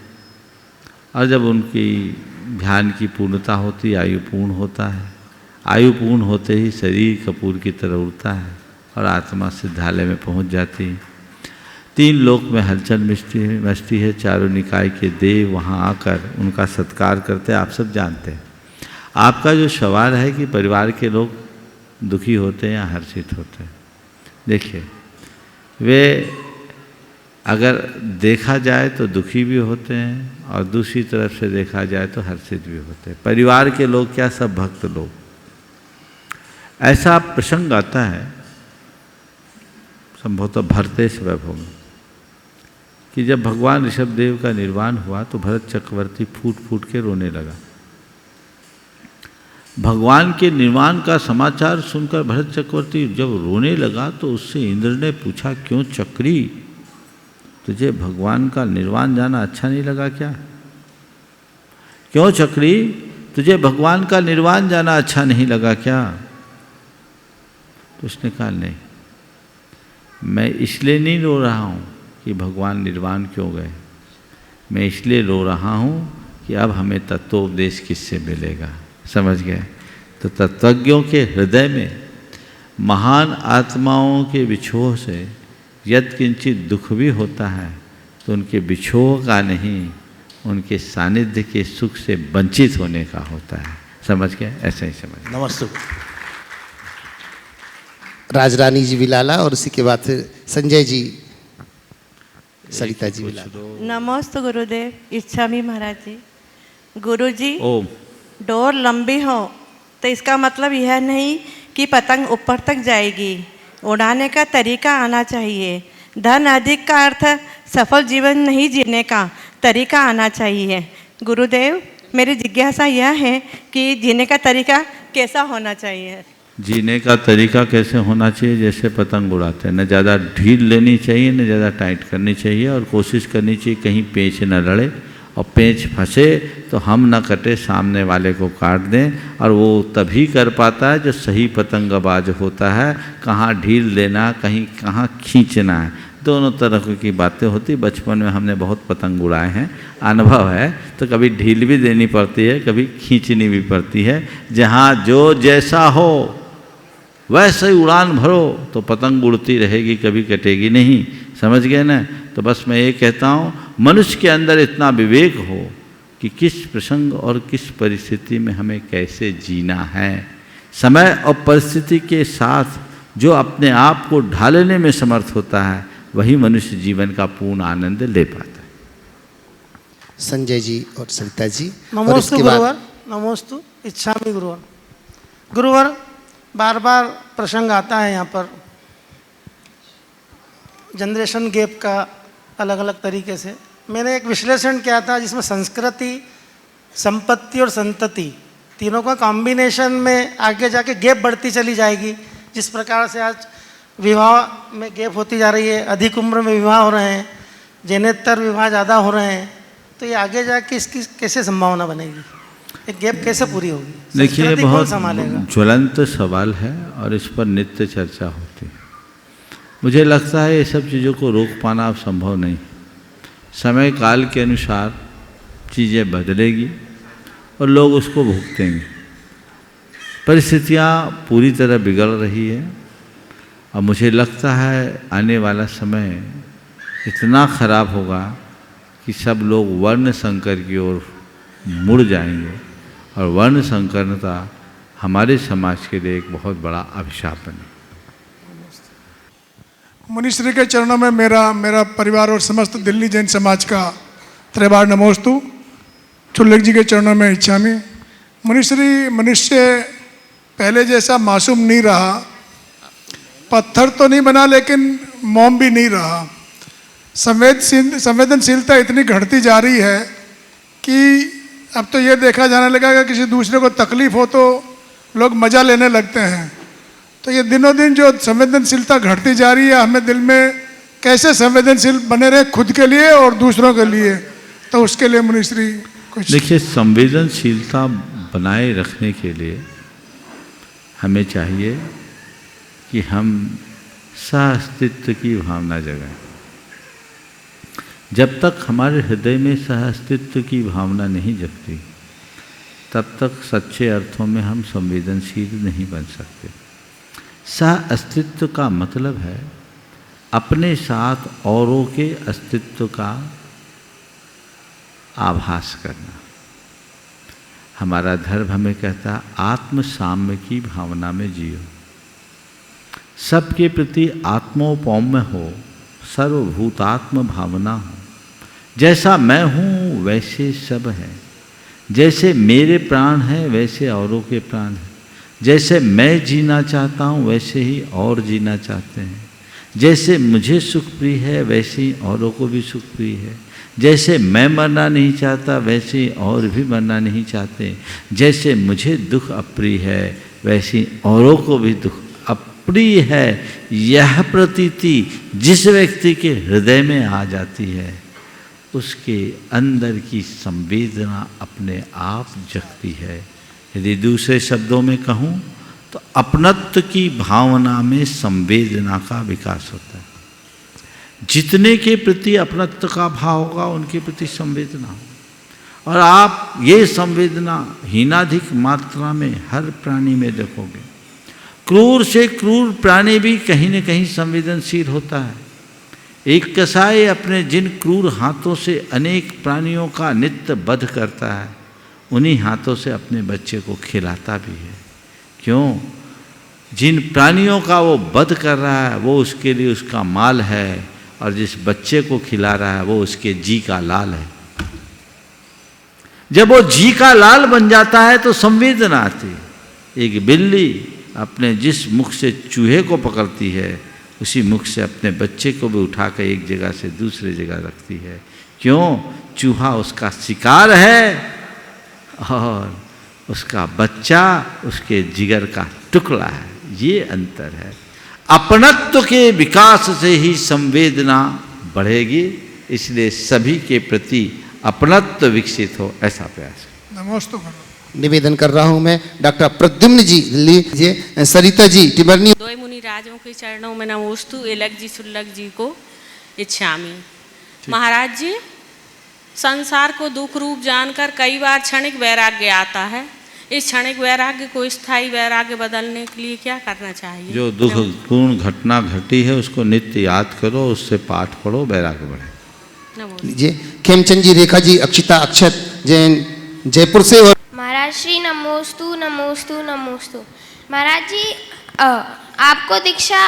C: और जब उनकी ध्यान की पूर्णता होती, आयु पूर्ण होता है, आयु पूर्ण होते ही शरीर कपूर की तरह उड़ता है और आत्मा सिद्धालय में पहुंच जाती है। 3 लोक में हलचल मचती है। चारों निकाय के देव वहां आकर उनका सत्कार करते हैं। आप सब जानते हैं। आपका जो सवाल है कि परिवार के लोग दुखी होते हैं या हर्षित होते हैं, देखिए, वे अगर देखा जाए तो दुखी भी होते हैं और दूसरी तरफ से देखा जाए तो हर्षित भी होते हैं। परिवार के लोग क्या, सब भक्त लोग। ऐसा प्रसंग आता है संभवतः भरतेश वैभव में कि जब भगवान ऋषभदेव का निर्वाण हुआ तो भरत चक्रवर्ती फूट फूट के रोने लगा। भगवान के निर्वाण का समाचार सुनकर भरत चक्रवर्ती जब रोने लगा तो उससे इंद्र ने पूछा, क्यों चक्री, तुझे भगवान का निर्वाण जाना अच्छा नहीं लगा क्या? क्यों चक्री, तुझे भगवान का निर्वाण जाना अच्छा नहीं लगा क्या? तो उसने कहा, नहीं, मैं इसलिए नहीं रो रहा हूँ कि भगवान निर्वाण क्यों गए, मैं इसलिए रो रहा हूँ कि अब हमें तत्वोपदेश किससे मिलेगा। समझ गए? तो तत्वज्ञों के हृदय में महान आत्माओं के विछोह से यद किंचित दुख भी होता है तो उनके विछोह का नहीं, उनके सानिध्य के सुख से वंचित होने का होता है। समझ गए? ऐसे ही समझ।
G: नमस्ते।
A: राजरानी जी विलाला और उसी के बाद फिर संजय जी, सरिता जी विलाला।
H: नमस्ते गुरुदेव। इच्छामी महाराज जी। गुरु जी,
C: ओम।
H: डोर लंबी हो तो इसका मतलब यह नहीं कि पतंग ऊपर तक जाएगी, उड़ाने का तरीका आना चाहिए। धन अधिक का अर्थ सफल जीवन नहीं जीने का तरीका आना चाहिए। गुरुदेव, मेरी जिज्ञासा यह है कि जीने का तरीका कैसा होना चाहिए?
C: जीने का तरीका कैसे होना चाहिए? जैसे पतंग उड़ाते हैं, न ज़्यादा ढील लेनी चाहिए न ज़्यादा टाइट करनी चाहिए, और कोशिश करनी चाहिए कहीं पेंच न लड़े, और पेंच फंसे तो हम न कटे, सामने वाले को काट दें। और वो तभी कर पाता है जो सही पतंगबाज होता है। कहाँ ढील देना, कहीं कहाँ खींचना है, दोनों तरह की बातें होती। बचपन में हमने बहुत पतंग उड़ाए हैं, अनुभव है। तो कभी ढील भी देनी पड़ती है, कभी खींचनी भी पड़ती है। जहाँ जो जैसा हो वैसे ही उड़ान भरो तो पतंग उड़ती रहेगी, कभी कटेगी नहीं। समझ गए ना? तो बस मैं ये कहता हूँ, मनुष्य के अंदर इतना विवेक हो कि किस प्रसंग और किस परिस्थिति में हमें कैसे जीना है। समय और परिस्थिति के साथ जो अपने आप को ढालने में समर्थ होता है वही मनुष्य जीवन का पूर्ण आनंद ले पाता है।
A: संजय जी और सरिता जी। और
I: नमोस्तु
A: इसके बाद
I: गुरुवर। नमोस्तु। इच्छामी गुरुवर। गुरुवर, बार बार प्रसंग आता है यहाँ पर जनरेशन गैप का अलग अलग तरीके से। मैंने एक विश्लेषण किया था जिसमें संस्कृति, संपत्ति और संतति तीनों का कॉम्बिनेशन में आगे जाके गैप बढ़ती चली जाएगी। जिस प्रकार से आज विवाह में गैप होती जा रही है, अधिक उम्र में विवाह हो रहे हैं, जनेतर विवाह ज़्यादा हो रहे हैं, तो ये आगे जाके इसकी कैसे संभावना बनेगी, एक गैप कैसे पूरी होगी?
C: देखिए,
I: संस्कृति कौन
C: बहुत
I: संभालेगा?
C: ज्वलंत सवाल है और इस पर नित्य चर्चा होती है। मुझे लगता है ये सब चीज़ों को रोक पाना अब संभव नहीं। समय काल के अनुसार चीज़ें बदलेगी और लोग उसको भुगतेंगे। परिस्थितियाँ पूरी तरह बिगड़ रही है और मुझे लगता है आने वाला समय इतना खराब होगा कि सब लोग वर्ण संकर की ओर मुड़ जाएंगे, और वर्ण संकरता हमारे समाज के लिए एक बहुत बड़ा अभिशाप बने।
J: मुनिश्री के चरणों में मेरा परिवार और समस्त दिल्ली जैन समाज का त्रिबार नमोस्तु। चुल्लक जी के चरणों में इच्छामी। मुनिश्री, मनुष्य पहले जैसा मासूम नहीं रहा, पत्थर तो नहीं बना लेकिन मोम भी नहीं रहा। संवेदनशीलता इतनी घटती जा रही है कि अब तो ये देखा जाने लगा कि किसी दूसरे को तकलीफ हो तो लोग मज़ा लेने लगते हैं। तो ये दिनों दिन जो संवेदनशीलता घटती जा रही है, हमें दिल में कैसे संवेदनशील बने रहे खुद के लिए और दूसरों के लिए, तो उसके लिए मुनिश्री कुछ।
C: देखिए, संवेदनशीलता बनाए रखने के लिए हमें चाहिए कि हम सह अस्तित्व की भावना जगाएं। जब तक हमारे हृदय में सह अस्तित्व की भावना नहीं जगती तब तक सच्चे अर्थों में हम संवेदनशील नहीं बन सकते। सह अस्तित्व का मतलब है अपने साथ औरों के अस्तित्व का आभास करना। हमारा धर्म हमें कहता है आत्म साम्य की भावना में जियो, सबके प्रति आत्मोपौम्य हो, सर्वभूतात्म भावना हो। जैसा मैं हूँ वैसे सब हैं, जैसे मेरे प्राण हैं वैसे औरों के प्राण हैं, जैसे मैं जीना चाहता हूँ वैसे ही और जीना चाहते हैं, जैसे मुझे सुख प्रिय है वैसे ही औरों को भी सुख प्रिय है, जैसे मैं मरना नहीं चाहता वैसे ही और भी मरना नहीं चाहते, जैसे मुझे दुख अप्रिय है वैसे ही औरों को भी दुख अप्रिय है। यह प्रतीति जिस व्यक्ति के हृदय में आ जाती है उसके अंदर की संवेदना अपने आप जगती है। यदि दूसरे शब्दों में कहूँ तो अपनत्व की भावना में संवेदना का विकास होता है। जितने के प्रति अपनत्व का भाव होगा उनके प्रति संवेदना हो, और आप ये संवेदना हीनाधिक मात्रा में हर प्राणी में देखोगे। क्रूर से क्रूर प्राणी भी कहीं न कहीं संवेदनशील होता है। एक कसाई अपने जिन क्रूर हाथों से अनेक प्राणियों का नित्य वध करता है उन्हीं हाथों से अपने बच्चे को खिलाता भी है। क्यों? जिन प्राणियों का वो वध कर रहा है वो उसके लिए उसका माल है, और जिस बच्चे को खिला रहा है वो उसके जी का लाल है। जब वो जी का लाल बन जाता है तो संवेदना आती है। एक बिल्ली अपने जिस मुख से चूहे को पकड़ती है उसी मुख से अपने बच्चे को भी उठाकर एक जगह से दूसरी जगह रखती है। क्यों? चूहा उसका शिकार है और उसका बच्चा उसके जिगर का टुकड़ा है। ये अंतर है। अपनत्व के विकास से ही संवेदना बढ़ेगी, इसलिए सभी के प्रति अपनत्व विकसित हो, ऐसा प्रयास है।
J: नमोस्तु।
A: निवेदन कर रहा हूं मैं। डॉक्टर प्रद्युम्न जी लीजिए। सरिता जी टिबरनी।
K: दो मुनि राजों के चरणों में नमोस्तु। एलक जी सुल्लक जी को इच्छामी। महाराज जी, संसार को दुख रूप जानकर कई बार क्षणिक वैराग्य आता है। इस क्षणिक वैराग्य को स्थायी वैराग्य बदलने के लिए क्या करना चाहिए?
C: जो दुखपूर्ण घटना घटी है उसको नित्य याद करो, उससे पाठ पढ़ो, वैराग्य बढ़े।
A: लीजिए। खेमचंद जी, रेखा जी, अक्षिता, अक्षत जैन जयपुर से। और
L: महाराज श्री नमोस्तु नमोस्तु नमोस्तु। महाराज जी, आपको दीक्षा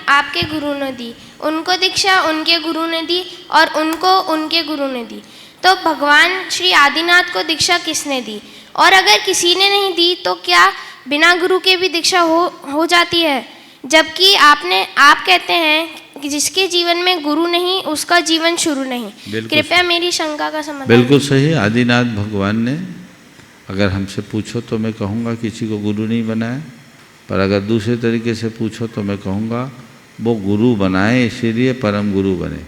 L: आपके गुरु ने दी, उनको दीक्षा उनके गुरु ने दी, और उनको उनके गुरु ने दी। तो भगवान श्री आदिनाथ को दीक्षा किसने दी? और अगर किसी ने नहीं दी तो क्या बिना गुरु के भी दीक्षा हो जाती है? जबकि आप कहते हैं कि जिसके जीवन में गुरु नहीं उसका जीवन शुरू नहीं। कृपया मेरी शंका का समाधान।
C: बिल्कुल सही। आदिनाथ भगवान ने, अगर हमसे पूछो तो मैं कहूँगा किसी को गुरु नहीं बनाया, पर अगर दूसरे तरीके से पूछो तो मैं कहूँगा वो गुरु बनाए इसीलिए परम गुरु बने।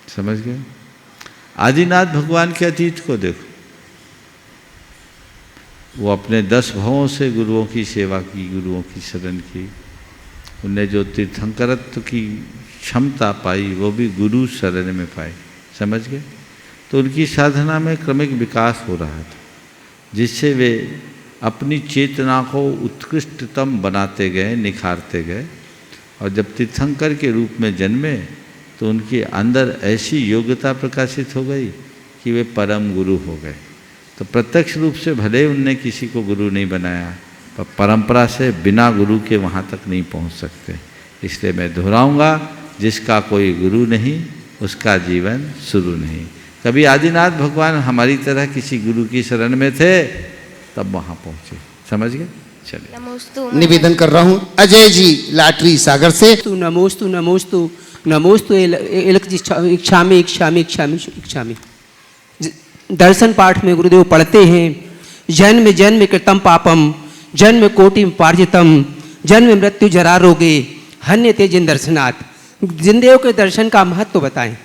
C: समझ गए? आदिनाथ भगवान के अतीत को देखो। वो अपने 10 भवों से गुरुओं की सेवा की, गुरुओं की शरण की। उनने जो तीर्थंकरत्व की क्षमता पाई वो भी गुरु शरण में पाई। समझ गए? तो उनकी साधना में क्रमिक विकास हो रहा था, जिससे वे अपनी चेतना को उत्कृष्टतम बनाते गए, निखारते गए। और जब तीर्थंकर के रूप में जन्मे तो उनके अंदर ऐसी योग्यता प्रकाशित हो गई कि वे परम गुरु हो गए। तो प्रत्यक्ष रूप से भले उनने किसी को गुरु नहीं बनाया, पर परंपरा से बिना गुरु के वहाँ तक नहीं पहुँच सकते। इसलिए मैं दोहराऊंगा, जिसका कोई गुरु नहीं उसका जीवन शुरू नहीं। कभी आदिनाथ भगवान हमारी तरह किसी गुरु की शरण में थे तब वहाँ पहुँचे। समझ गए? चलिए।
A: निवेदन कर रहा हूँ अजय जी लाटरी सागर से।
M: नमोस्तु नमोस्तु नमोस्तु। एलक जी इच्छामी इच्छामी इच्छामी इच्छामी। दर्शन पाठ में गुरुदेव पढ़ते हैं, जन्म जन्म कृतम पापम जन्म कोटि पार्जितम जन्म मृत्यु जरा रोगे हन्य ते जिन दर्शनाथ। जिनदेव के दर्शन का महत्व बताएं।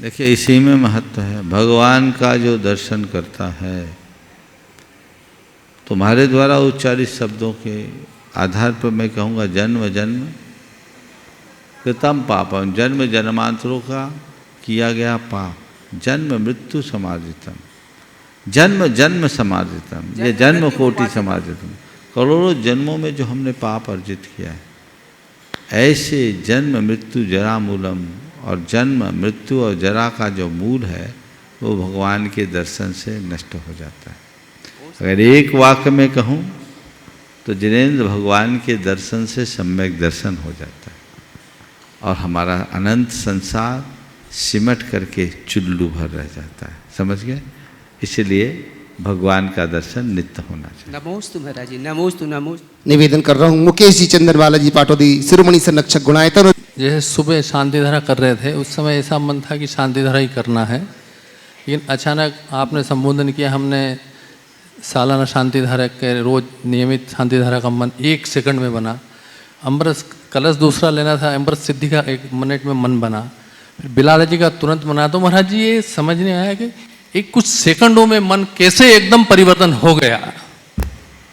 C: देखिए, इसी में महत्व है। भगवान का जो दर्शन करता है, तुम्हारे द्वारा उच्चारित शब्दों के आधार पर मैं कहूँगा जन्म जन्म कृतम पापम, जन्म जन्मांतरों का किया गया पाप जन्म मृत्यु समार्जितम, जन्म जन्म समार्जितम, ये जन्म कोटि समार्जितम, करोड़ों जन्मों में जो हमने पाप अर्जित किया है, ऐसे जन्म मृत्यु जरा मूलम, और जन्म मृत्यु और जरा का जो मूल है वो भगवान के दर्शन से नष्ट हो जाता है। अगर एक वाक्य में कहूँ तो जिनेंद्र भगवान के दर्शन से सम्यक दर्शन हो जाता है और हमारा अनंत संसार सिमट करके चुल्लू भर रह जाता है। समझ गए? इसलिए भगवान का दर्शन नित्य होना चाहिए।
M: नमोस्तु महाराज जी, नमोस्तु नमोस्तु।
A: निवेदन कर रहा हूँ मुकेश जी चंद्रबाला जी पाटोदी शिरोमणि संरक्षक गुणायतन।
N: जैसे सुबह शांति धारा कर रहे थे, उस समय ऐसा मन था कि शांति धारा ही करना है, लेकिन अचानक आपने संबोधन किया, हमने सालाना शांति धारा के रोज नियमित शांति धारा का मन 1 सेकंड में बना। अमृत कलश दूसरा लेना था, अमृत सिद्धि का 1 मिनट में मन बना, फिर बिलाल जी का तुरंत बना। तो महाराज जी ये समझ नहीं आया कि एक कुछ सेकंडों में मन कैसे एकदम परिवर्तन हो गया।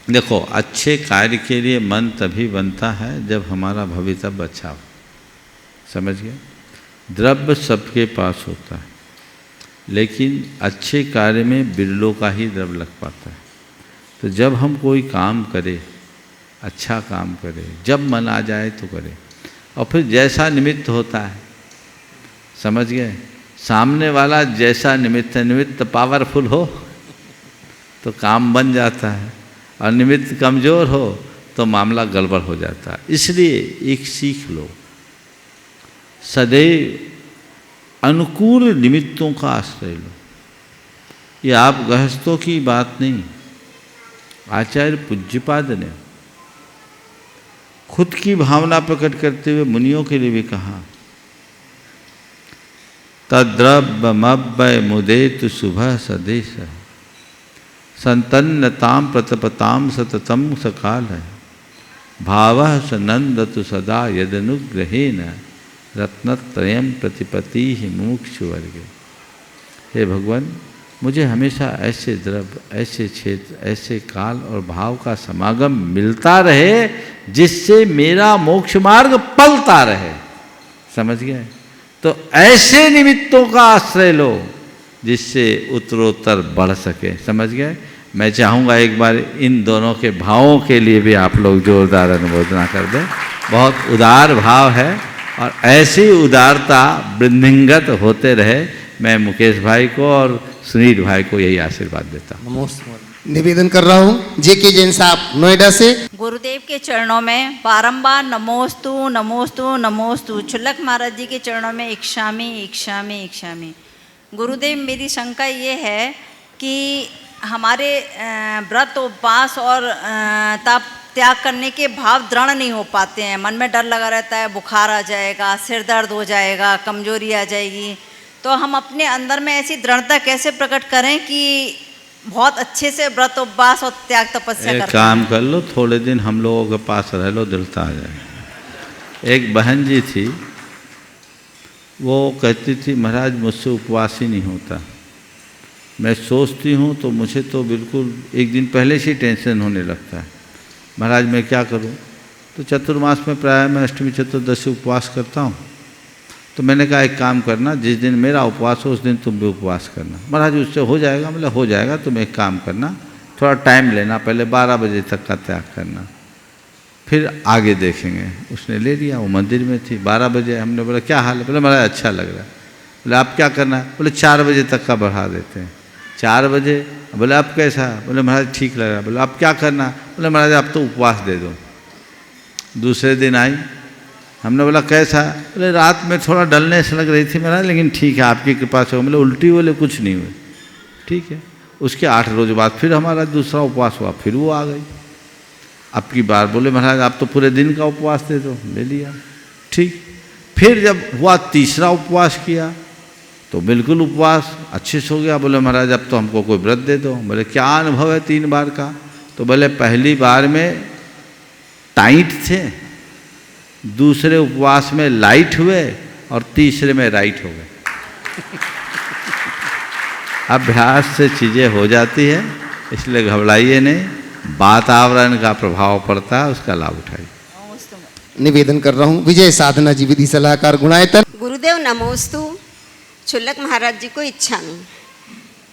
C: देखो, अच्छे कार्य के लिए मन तभी बनता है जब हमारा भवितव्य अच्छा हो। समझ गए? द्रव्य सबके पास होता है, लेकिन अच्छे कार्य में बिरलों का ही द्रव्य लग पाता है। तो जब हम कोई काम करें, अच्छा काम करें, जब मन आ जाए तो करें, और फिर जैसा निमित्त होता है, समझ गए, सामने वाला जैसा निमित्त पावरफुल हो तो काम बन जाता है, और निमित्त कमज़ोर हो तो मामला गड़बड़ हो जाता है। इसलिए एक सीख लो, सदैव अनुकूल निमित्तों का आश्रय लो। ये आप गृहस्थों की बात नहीं, आचार्य पूज्यपाद ने खुद की भावना प्रकट करते हुए मुनियों के लिए भी कहा, तद्रव्यमव्यय मुदेतु शुभः सदेश संतन्नताम प्रतपताम सततम सकाल भावः सनंदतु सदा यदनुग्रहेण रत्नत्रयम प्रतिपति मुमुक्षु वर्गे। हे भगवान, मुझे हमेशा ऐसे द्रव्य, ऐसे क्षेत्र, ऐसे काल और भाव का समागम मिलता रहे जिससे मेरा मोक्ष मार्ग पलता रहे। समझ गए? तो ऐसे निमित्तों का आश्रय लो जिससे उत्तरोत्तर बढ़ सके। समझ गए? मैं चाहूँगा एक बार इन दोनों के भावों के लिए भी आप लोग जोरदार अनुमोदना कर दें। बहुत उदार भाव है और ऐसी उदारता वृद्धिंगत होते रहे। मैं मुकेश भाई को और सुनील भाई को यही आशीर्वाद देता हूँ।
A: निवेदन कर रहा हूँ जेके जैन साहब नोएडा से।
O: गुरुदेव के चरणों में बारंबार नमोस्तु नमोस्तु नमोस्तु। छुल्लक महाराज जी के चरणों में इक्षामि इक्षामि इक्षामि। गुरुदेव, मेरी शंका ये है कि हमारे व्रत उपवास और तप त्याग करने के भाव दृढ़ नहीं हो पाते हैं। मन में डर लगा रहता है, बुखार आ जाएगा, सिर दर्द हो जाएगा, कमजोरी आ जाएगी। तो हम अपने अंदर में ऐसी दृढ़ता कैसे प्रकट करें कि बहुत अच्छे से व्रत उपवास और त्याग तपस्या
C: एक
O: करते
C: काम
O: हैं?
C: कर लो, थोड़े दिन हम लोगों के पास रह लो, दृढ़ता आ जाए। एक बहन जी थी, वो कहती थी महाराज मुझसे उपवास ही नहीं होता। मैं सोचती हूँ तो मुझे तो बिल्कुल एक दिन पहले से ही टेंशन होने लगता है, महाराज मैं क्या करूँ। तो चतुर्मास में प्राय मैं अष्टमी चतुर्दशी उपवास करता हूँ। तो मैंने कहा एक काम करना, जिस दिन मेरा उपवास हो उस दिन तुम भी उपवास करना। महाराज उससे हो जाएगा? मतलब हो जाएगा, तुम एक काम करना, थोड़ा टाइम लेना, पहले 12 बजे तक का त्याग करना, फिर आगे देखेंगे। उसने ले लिया, वो मंदिर में थी। 12 बजे हमने बोला क्या हाल है? बोले महाराज अच्छा लग रहा है। बोले आप क्या करना है? बोले 4 बजे तक का बढ़ा देते हैं। 4 बजे। बोले अब कैसा? बोले महाराज ठीक लग रहा है। बोले आप क्या करना? बोले महाराज आप तो उपवास दे दो। दूसरे दिन आई, हमने बोला कैसा? बोले रात में थोड़ा डलनेस लग रही थी महाराज, लेकिन ठीक है आपकी कृपा से। बोले उल्टी बोले कुछ नहीं हुई। ठीक है। उसके 8 रोज बाद फिर हमारा दूसरा उपवास हुआ, फिर वो आ गई। अब की बार बोले महाराज आप तो पूरे दिन का उपवास दे दो। ले लिया। ठीक। फिर जब हुआ तीसरा उपवास किया तो बिल्कुल उपवास अच्छे से हो गया। बोले महाराज अब तो हमको कोई व्रत दे दो। बोले क्या अनुभव है 3 बार का? तो बोले पहली बार में टाइट थे, दूसरे उपवास में लाइट हुए और तीसरे में राइट हो गए। अभ्यास से चीज़ें हो जाती है, इसलिए घबराइए नहीं। वातावरण का प्रभाव पड़ता है, उसका लाभ उठाइए।
A: निवेदन कर रहा हूँ विजय साधना जी विधि सलाहकार गुणायतन।
P: गुरुदेव नमोस्तु। चुल्लक महाराज जी को इच्छामी।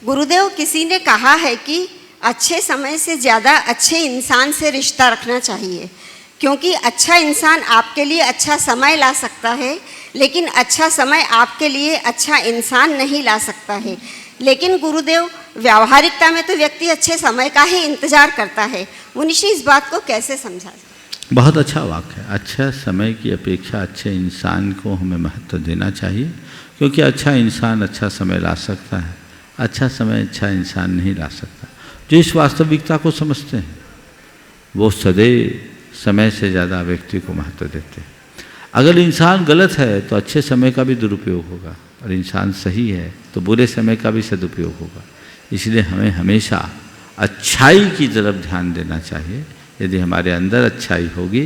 P: गुरुदेव, किसी ने कहा है कि अच्छे समय से ज़्यादा अच्छे इंसान से रिश्ता रखना चाहिए, क्योंकि अच्छा इंसान आपके लिए अच्छा समय ला सकता है, लेकिन अच्छा समय आपके लिए अच्छा इंसान नहीं ला सकता है। लेकिन गुरुदेव, व्यावहारिकता में तो व्यक्ति अच्छे समय का ही इंतजार करता है। मुनिषी, इस बात को कैसे समझा जाए?
C: बहुत अच्छा वाक्य है। अच्छा समय की अपेक्षा अच्छे इंसान को हमें महत्व देना चाहिए, क्योंकि अच्छा इंसान अच्छा समय ला सकता है, अच्छा समय अच्छा इंसान नहीं ला सकता। जो इस वास्तविकता को समझते हैं वो सदैव समय से ज़्यादा व्यक्ति को महत्व देते हैं। अगर इंसान गलत है तो अच्छे समय का भी दुरुपयोग होगा, और इंसान सही है तो बुरे समय का भी सदुपयोग होगा। इसलिए हमें हमेशा अच्छाई की तरफ ध्यान देना चाहिए। यदि हमारे अंदर अच्छाई होगी,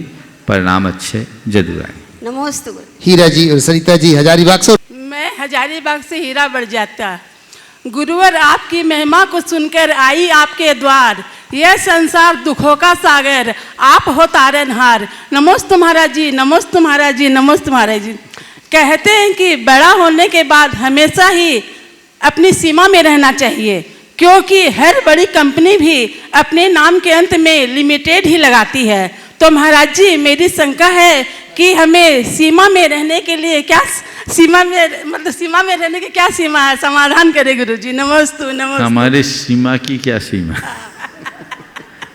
C: परिणाम अच्छे जरूर आएंगे।
P: नमस्ते।
A: हीरा जी और सरिता जी हजारीबाग से।
Q: मैं हजारीबाग से हीरा बढ़ जाता। गुरुवर, आपकी महिमा को सुनकर आई आपके द्वार, यह संसार दुखों का सागर, आप हो तारनहार। नमस्ते महाराज जी, नमस्ते महाराज जी, नमस्ते महाराज जी। कहते हैं कि बड़ा होने के बाद हमेशा ही अपनी सीमा में रहना चाहिए, क्योंकि हर बड़ी कंपनी भी अपने नाम के अंत में लिमिटेड ही लगाती है। तो महाराज जी, मेरी शंका है कि हमें सीमा में रहने के लिए क्या सीमा में रहने की क्या सीमा है? समाधान करे गुरुजी। नमस्ते नमस्ते।
C: हमारे सीमा की क्या सीमा?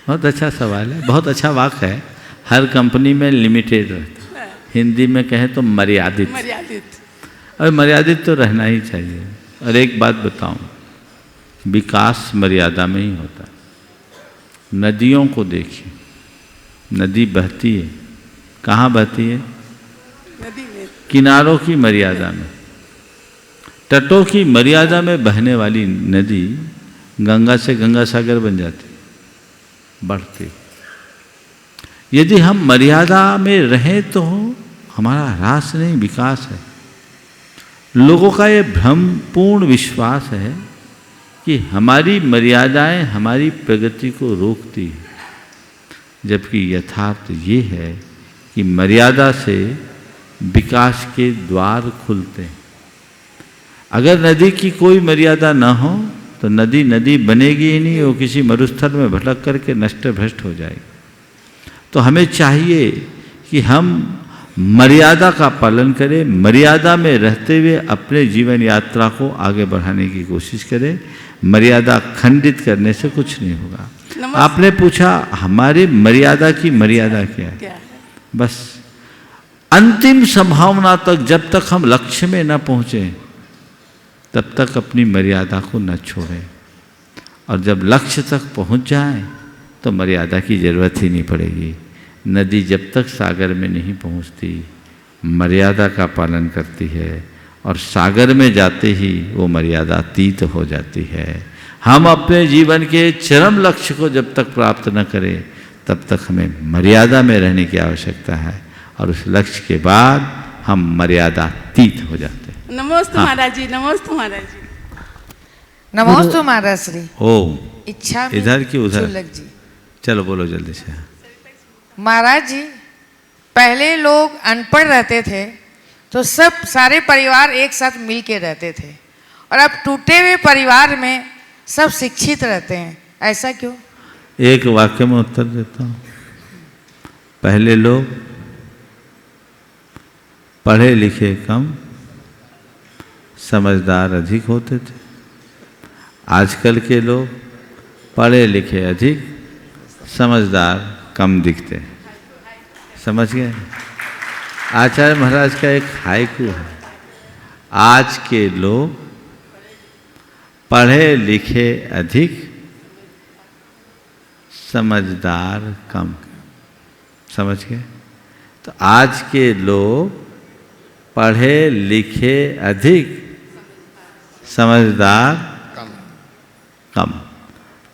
C: बहुत अच्छा सवाल है, बहुत अच्छा वाक्य है। हर कंपनी में लिमिटेड रहता है, हिंदी में कहें तो मर्यादित। और मर्यादित तो रहना ही चाहिए। और एक बात बताऊं, विकास मर्यादा में ही होता है। नदियों को देखिए, नदी बहती है, कहाँ बहती है? किनारों की मर्यादा में। तटों की मर्यादा में बहने वाली नदी गंगा से गंगा सागर बन जाती, बढ़ती। यदि हम मर्यादा में रहें तो हमारा ह्रास नहीं, विकास है। लोगों का ये भ्रमपूर्ण विश्वास है कि हमारी मर्यादाएं हमारी प्रगति को रोकती है, जबकि यथार्थ ये है कि मर्यादा से विकास के द्वार खुलते हैं। अगर नदी की कोई मर्यादा न हो तो नदी नदी बनेगी ही नहीं, वो किसी मरुस्थल में भटक करके नष्ट भ्रष्ट हो जाएगी। तो हमें चाहिए कि हम मर्यादा का पालन करें, मर्यादा में रहते हुए अपने जीवन यात्रा को आगे बढ़ाने की कोशिश करें। मर्यादा खंडित करने से कुछ नहीं होगा। आपने पूछा हमारी मर्यादा की मर्यादा क्या है? बस अंतिम संभावना तक, जब तक हम लक्ष्य में न पहुंचे तब तक अपनी मर्यादा को न छोड़ें, और जब लक्ष्य तक पहुंच जाए तो मर्यादा की जरूरत ही नहीं पड़ेगी। नदी जब तक सागर में नहीं पहुंचती मर्यादा का पालन करती है, और सागर में जाते ही वो मर्यादा अतीत हो जाती है। हम अपने जीवन के चरम लक्ष्य को जब तक प्राप्त न करें तब तक हमें मर्यादा में रहने की आवश्यकता है, और उस लक्ष्य के बाद हम मर्यादा अतीत हो जाते हैं।
Q: नमस्ते महाराज जी, नमस्ते महाराज जी।
R: नमस्ते महाराज श्री।
C: ओम।
R: इच्छा
C: इधर की उधर?
R: जी।
C: चलो बोलो जल्दी से।
R: महाराज जी, पहले लोग अनपढ़ रहते थे तो सब सारे परिवार एक साथ मिल के रहते थे, और अब टूटे हुए परिवार में सब शिक्षित रहते हैं, ऐसा क्यों?
C: एक वाक्य में उत्तर देता हूँ। पहले लोग पढ़े लिखे कम, समझदार अधिक होते थे। आजकल के लोग पढ़े लिखे अधिक, समझदार कम दिखते हैं। समझ गए? आचार्य महाराज का एक हाइकू है, आज के लोग पढ़े लिखे अधिक, समझदार कम। समझ गए? तो आज के लोग पढ़े लिखे अधिक, समझदार कम।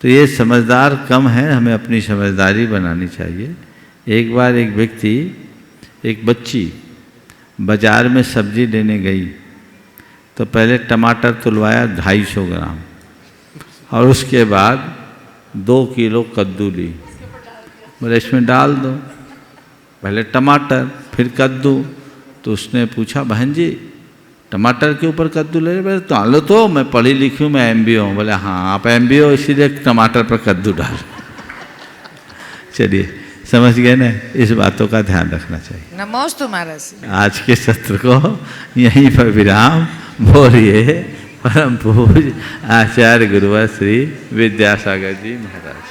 C: तो ये समझदार कम है, हमें अपनी समझदारी बनानी चाहिए। एक बार एक व्यक्ति, एक बच्ची बाजार में सब्जी लेने गई तो पहले टमाटर तुलवाया 250 ग्राम, और उसके बाद 2 किलो कद्दू ली। बोले इसमें डाल दो। पहले टमाटर फिर कद्दू। तो उसने पूछा, बहन जी टमाटर के ऊपर कद्दू ले रहे, तो लो तो मैं पढ़ी लिखी हूँ, मैं MBA हूँ। बोले हाँ आप MBA हो इसीलिए टमाटर पर कद्दू डाल। चलिए समझ गए ना, इस बातों का ध्यान रखना चाहिए।
R: नमोस्तु महाराज जी।
C: आज के सत्र को यहीं पर विराम। बोलिए परम पूज्य आचार्य गुरुवर श्री विद्यासागर जी महाराज।